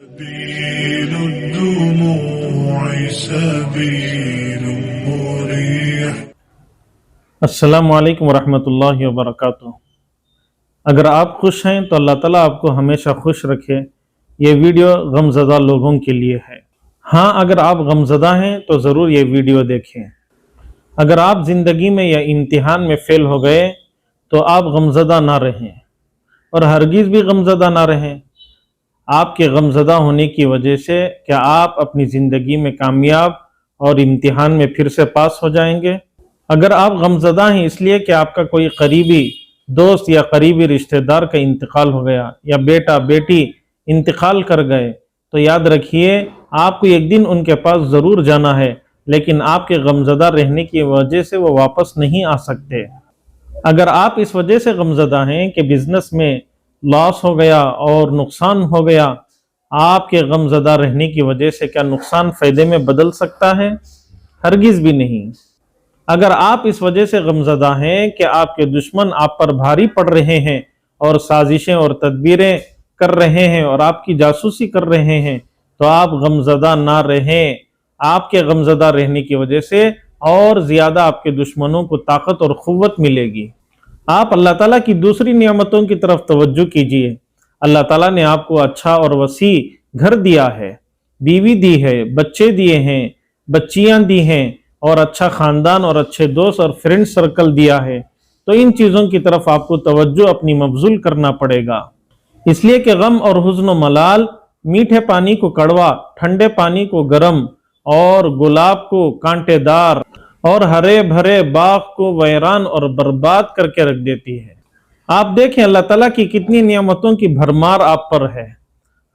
سبيل الدموع سبيل مريح۔ السلام علیکم ورحمۃ اللہ وبرکاتہ۔ اگر آپ خوش ہیں تو اللہ تعالیٰ آپ کو ہمیشہ خوش رکھے۔ یہ ویڈیو غمزدہ لوگوں کے لیے ہے۔ ہاں، اگر آپ غمزدہ ہیں تو ضرور یہ ویڈیو دیکھیں۔ اگر آپ زندگی میں یا امتحان میں فیل ہو گئے تو آپ غمزدہ نہ رہیں، اور ہرگز بھی غمزدہ نہ رہیں۔ آپ کے غمزدہ ہونے کی وجہ سے کیا آپ اپنی زندگی میں کامیاب اور امتحان میں پھر سے پاس ہو جائیں گے؟ اگر آپ غمزدہ ہیں اس لیے کہ آپ کا کوئی قریبی دوست یا قریبی رشتہ دار کا انتقال ہو گیا، یا بیٹا بیٹی انتقال کر گئے، تو یاد رکھیے آپ کو ایک دن ان کے پاس ضرور جانا ہے، لیکن آپ کے غمزدہ رہنے کی وجہ سے وہ واپس نہیں آ سکتے۔ اگر آپ اس وجہ سے غمزدہ ہیں کہ بزنس میں لاس ہو گیا اور نقصان ہو گیا، آپ کے غمزدہ رہنے کی وجہ سے کیا نقصان فائدے میں بدل سکتا ہے؟ ہرگز بھی نہیں۔ اگر آپ اس وجہ سے غمزدہ ہیں کہ آپ کے دشمن آپ پر بھاری پڑ رہے ہیں اور سازشیں اور تدبیریں کر رہے ہیں اور آپ کی جاسوسی کر رہے ہیں، تو آپ غمزدہ نہ رہیں۔ آپ کے غمزدہ رہنے کی وجہ سے اور زیادہ آپ کے دشمنوں کو طاقت اور قوت ملے گی۔ آپ اللہ تعالیٰ کی دوسری نعمتوں کی طرف توجہ کیجئے۔ اللہ تعالیٰ نے آپ کو اچھا اور وسیع گھر دیا ہے، بیوی دی ہے، بچے دیے ہیں، بچیاں دی ہیں، اور اچھا خاندان اور اچھے دوست اور فرینڈ سرکل دیا ہے۔ تو ان چیزوں کی طرف آپ کو توجہ اپنی مبذول کرنا پڑے گا، اس لیے کہ غم اور حزن و ملال میٹھے پانی کو کڑوا، ٹھنڈے پانی کو گرم، اور گلاب کو کانٹے دار، اور ہرے بھرے باغ کو ویران اور برباد کر کے رکھ دیتی ہے۔ آپ دیکھیں اللہ تعالیٰ کی کتنی نعمتوں کی بھرمار آپ پر ہے۔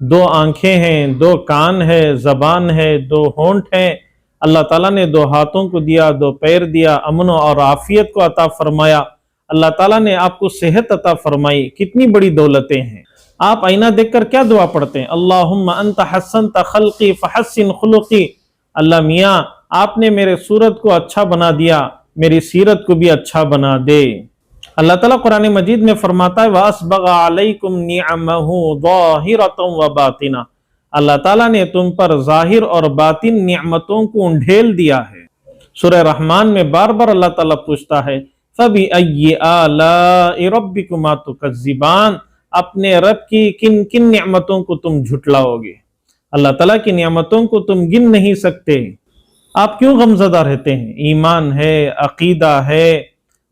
2 آنکھیں ہیں، 2 کان ہے، زبان ہے، 2 ہونٹ ہیں۔ اللہ تعالیٰ نے 2 ہاتھوں کو دیا، 2 پیر دیا، امن اور عافیت کو عطا فرمایا۔ اللہ تعالیٰ نے آپ کو صحت عطا فرمائی۔ کتنی بڑی دولتیں ہیں۔ آپ آئینہ دیکھ کر کیا دعا پڑھتے ہیں؟ اللہم انت حسنت خلقی فحسن خلقی۔ اللہ میاں آپ نے میرے صورت کو اچھا بنا دیا، میری سیرت کو بھی اچھا بنا دے۔ اللہ تعالیٰ قرآن مجید میں فرماتا ہے وَأَسْبَغَ عَلَيْكُمْ نِعَمَهُ ظَاهِرَةً وَبَاطِنًا۔ اللہ تعالیٰ نے تم پر ظاہر اور باطن نعمتوں کو انڈھیل دیا ہے۔ سورہ رحمان میں بار بار اللہ تعالیٰ پوچھتا ہے فَبِأَيِّ آلَاءِ رَبِّكُمَا تُكَذِّبَانِ۔ اپنے رب کی کن کن نعمتوں کو تم جھٹلاؤ گے؟ اللہ تعالیٰ کی نعمتوں کو تم گن نہیں سکتے۔ آپ کیوں غمزدہ رہتے ہیں؟ ایمان ہے، عقیدہ ہے،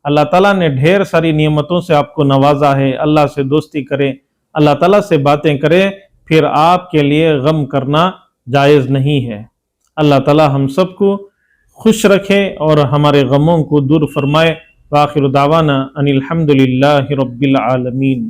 اللہ تعالیٰ نے ڈھیر ساری نعمتوں سے آپ کو نوازا ہے۔ اللہ سے دوستی کریں، اللہ تعالیٰ سے باتیں کریں، پھر آپ کے لیے غم کرنا جائز نہیں ہے۔ اللہ تعالیٰ ہم سب کو خوش رکھے اور ہمارے غموں کو دور فرمائے۔ وآخر دعوانا ان الحمد للہ رب العالمین۔